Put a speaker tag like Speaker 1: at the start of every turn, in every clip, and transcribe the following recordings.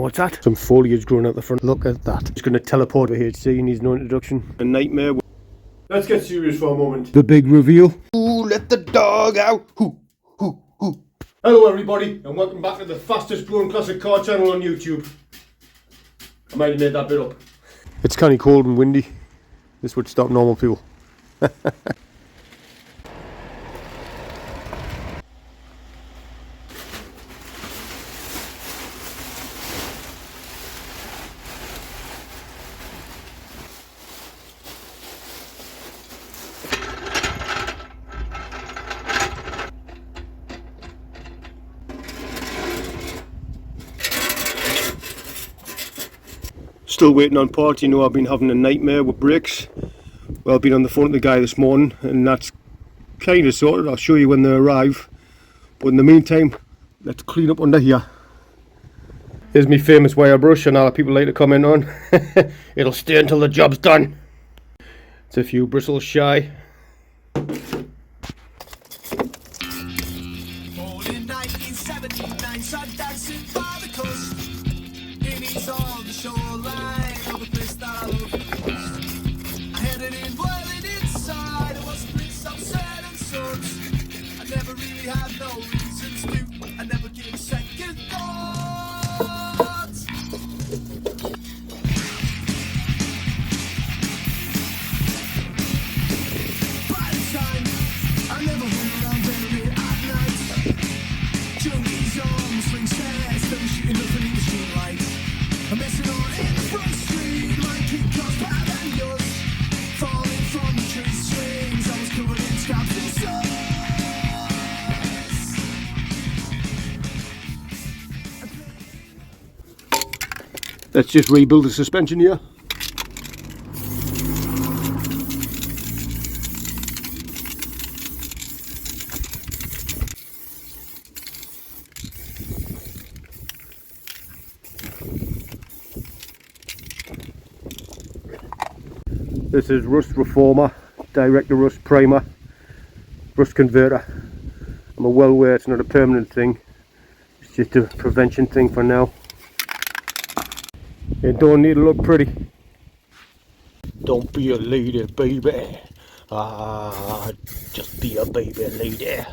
Speaker 1: what's that? Some foliage growing out the front. Look at that. It's going to teleport to HC, needs no introduction. A nightmare. Let's get serious for a moment. The big reveal. Ooh, let the dog out. Hoo, hoo, hoo. Hello everybody, and welcome back to the fastest growing classic car channel on YouTube. I might have made that bit up. It's kind of cold and windy. This would stop normal people. Still waiting on parts. You know, I've been having a nightmare with brakes. Well, I've been on the phone to the guy this morning and that's kind of sorted. I'll show you when they arrive, but in the meantime, let's clean up under here. Here's my famous wire brush, and other people like to comment on. It'll stay until the job's done. It's a few bristles shy. Let's just rebuild the suspension here. This is rust reformer, direct to rust primer, rust converter. I'm well aware it's not a permanent thing, it's just a prevention thing for now. You don't need to look pretty. Don't be a lady, baby. Just be a baby lady.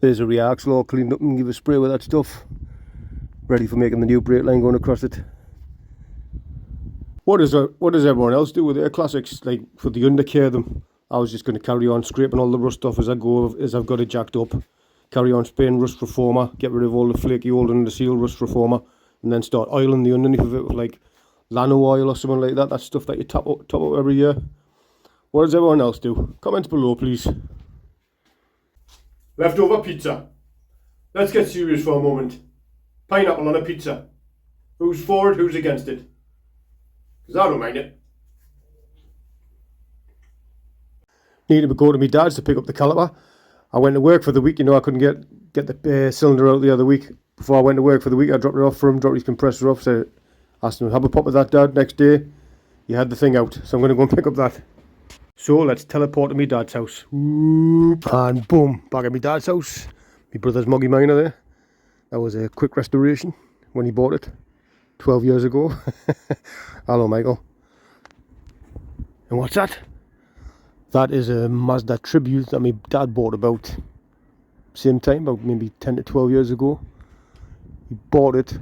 Speaker 1: There's a rear axle all cleaned up and give a spray with that stuff. Ready for making the new brake line going across it. What does everyone else do with their classics? Like for the undercare them, I was just going to carry on scraping all the rust off as I go, as I've got it jacked up. Carry on spraying rust reformer, get rid of all the flaky old under seal rust reformer, and then start oiling the underneath of it with like Lano oil or something like that. That's stuff that you top up every year. What does everyone else do? Comment below, please. Leftover pizza. Let's get serious for a moment. Pineapple on a pizza. Who's for it, who's against it? Because I don't mind it. Needed to go to my dad's to pick up the caliper. I went to work for the week, you know, I couldn't get the cylinder out the other week. Before I went to work for the week, I dropped it off for him, dropped his compressor off, so I asked him, have a pop with that, Dad. Next day, he had the thing out, so I'm going to go and pick up that. So let's teleport to my dad's house. And boom, back at my dad's house. My brother's Moggy Miner there. That was a quick restoration when he bought it 12 years ago. Hello, Michael. And what's that? That is a Mazda Tribute that my dad bought about same time, about maybe 10 to 12 years ago. He bought it,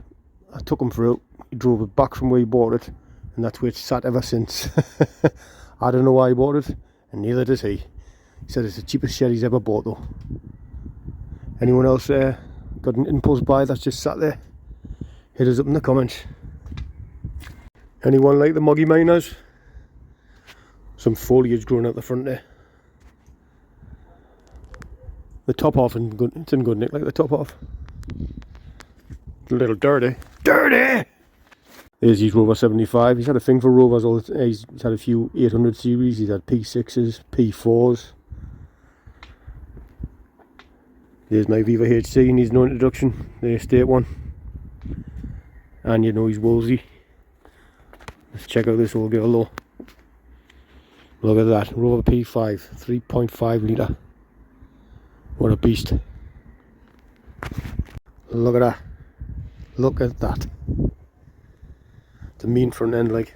Speaker 1: I took him for it, he drove it back from where he bought it, and that's where it's sat ever since. I don't know why he bought it, and neither does he. He said it's the cheapest shed he's ever bought though. Anyone else got an impulse buy that's just sat there? Hit us up in the comments. Anyone like the Moggy Miners? Some foliage growing out the front there. The top half it's in good nick, like the top half. A little dirty. Dirty! There's his Rover 75. He's had a thing for Rovers. He's had a few 800 series. He's had P6s, P4s. There's my Viva HC, needs no introduction. The estate one. And you know he's Wolsey. Let's check out this old girl though. Look at that, Rover P5, 3.5 litre. What a beast. Look at that. Look at that. The mean front end, like.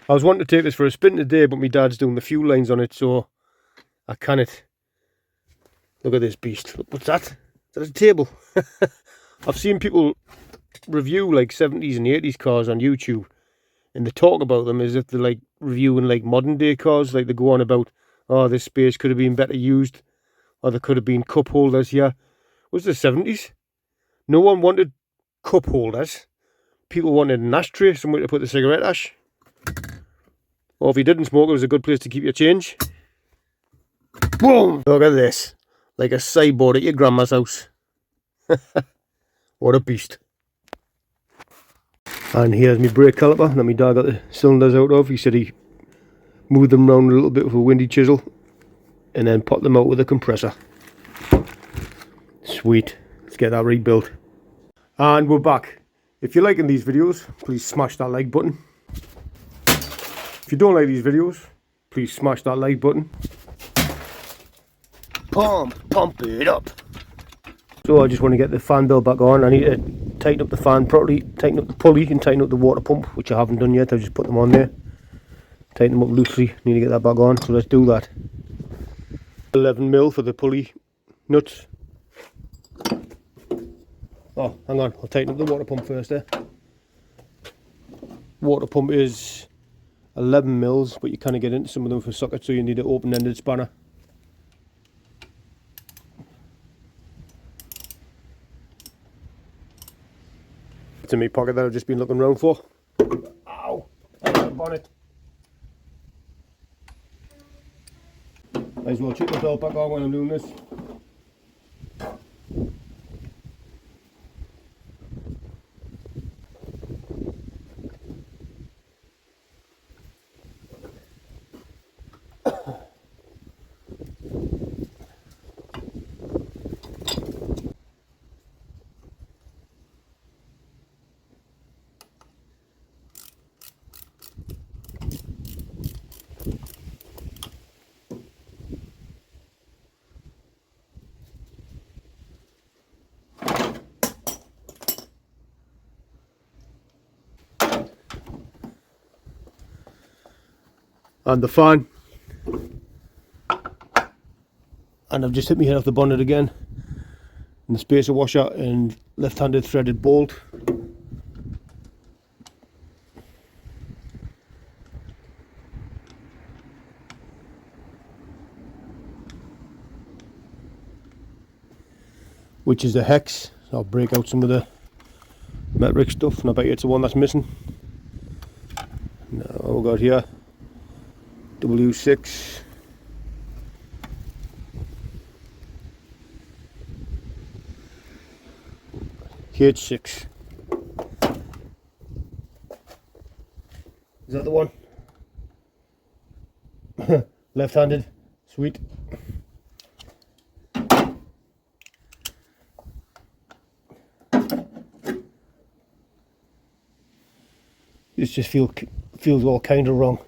Speaker 1: I was wanting to take this for a spin today, but my dad's doing the fuel lines on it, so I can't. Look at this beast. Look, what's that? Is that a table? I've seen people review like 70s and 80s cars on YouTube, and they talk about them as if they're like reviewing like modern day cars. Like they go on about, oh, this space could have been better used, or there could have been cup holders here. It was the 70s. No one wanted cup holders. People wanted an ashtray, somewhere to put the cigarette ash. Or if you didn't smoke, it was a good place to keep your change. Boom! Look at this. Like a sideboard at your grandma's house. What a beast. And here's my brake caliper that my dad got the cylinders out of. He said he moved them around a little bit with a windy chisel and then popped them out with a compressor. Sweet. Let's get that rebuilt. And we're back. If you're liking these videos, please smash that like button. If you don't like these videos, please smash that like button. Pump it up. So I just want to get the fan belt back on. I need to tighten up the fan properly, tighten up the pulley and tighten up the water pump, which I haven't done yet. I've just put them on there. Tighten them up loosely. Need to get that back on, so let's do that. 11mm for the pulley nuts. Oh, hang on, I'll tighten up the water pump first there. Water pump is 11mm, but you kind of get into some of them for sockets, so you need an open-ended spanner. It's in my pocket that I've just been looking around for. Ow! I got the bonnet. Might as well chuck the belt back on when I'm doing this. And the fan, and I've just hit my head off the bonnet again, and the spacer washer and left-handed threaded bolt. Which is the hex. I'll break out some of the metric stuff, and I bet you it's the one that's missing. Now what we've got here, W6, H6. Is that the one? Left-handed, sweet. This just feels all kind of wrong.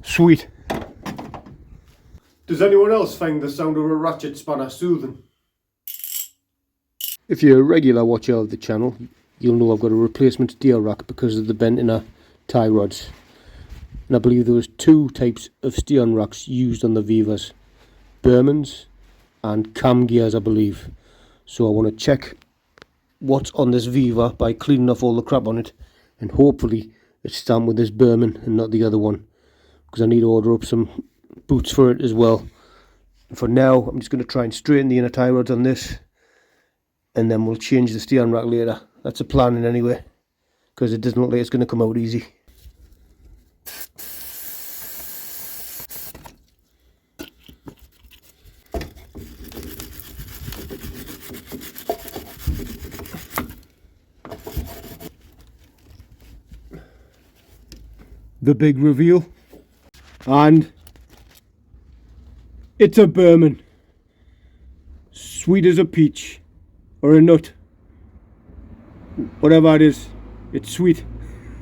Speaker 1: Sweet. Does anyone else find the sound of a ratchet spanner soothing? If you're a regular watcher of the channel, you'll know I've got a replacement steer rack because of the bent inner tie rods. And I believe there was two types of steering racks used on the Vivas. Bermans and cam gears, I believe. So I want to check what's on this Viva by cleaning off all the crap on it, and hopefully it's stamped with this Berman and not the other one, because I need to order up some boots for it as well. And for now, I'm just going to try and straighten the inner tie rods on this, and then we'll change the steering rack later. That's a plan anyway, because it doesn't look like it's going to come out easy. the big reveal. And it's a Burman. Sweet as a peach. Or a nut. Whatever it is, it's sweet.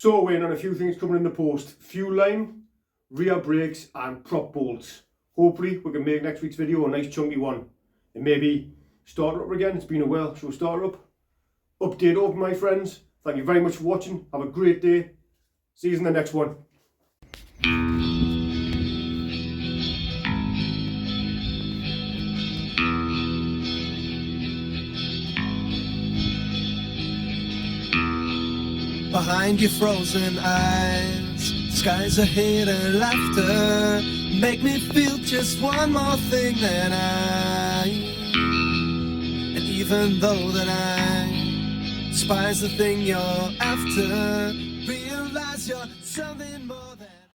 Speaker 1: So waiting on a few things coming in the post. Fuel line, rear brakes and prop bolts. Hopefully we can make next week's video a nice chunky one. And maybe start her up again. It's been a while, so we'll start her up. Update over, my friends. Thank you very much for watching. Have a great day. See you in the next one.
Speaker 2: Behind your frozen eyes, skies ahead and laughter make me feel just one more thing than I. And even though that I despise the thing you're after, realize you're something more than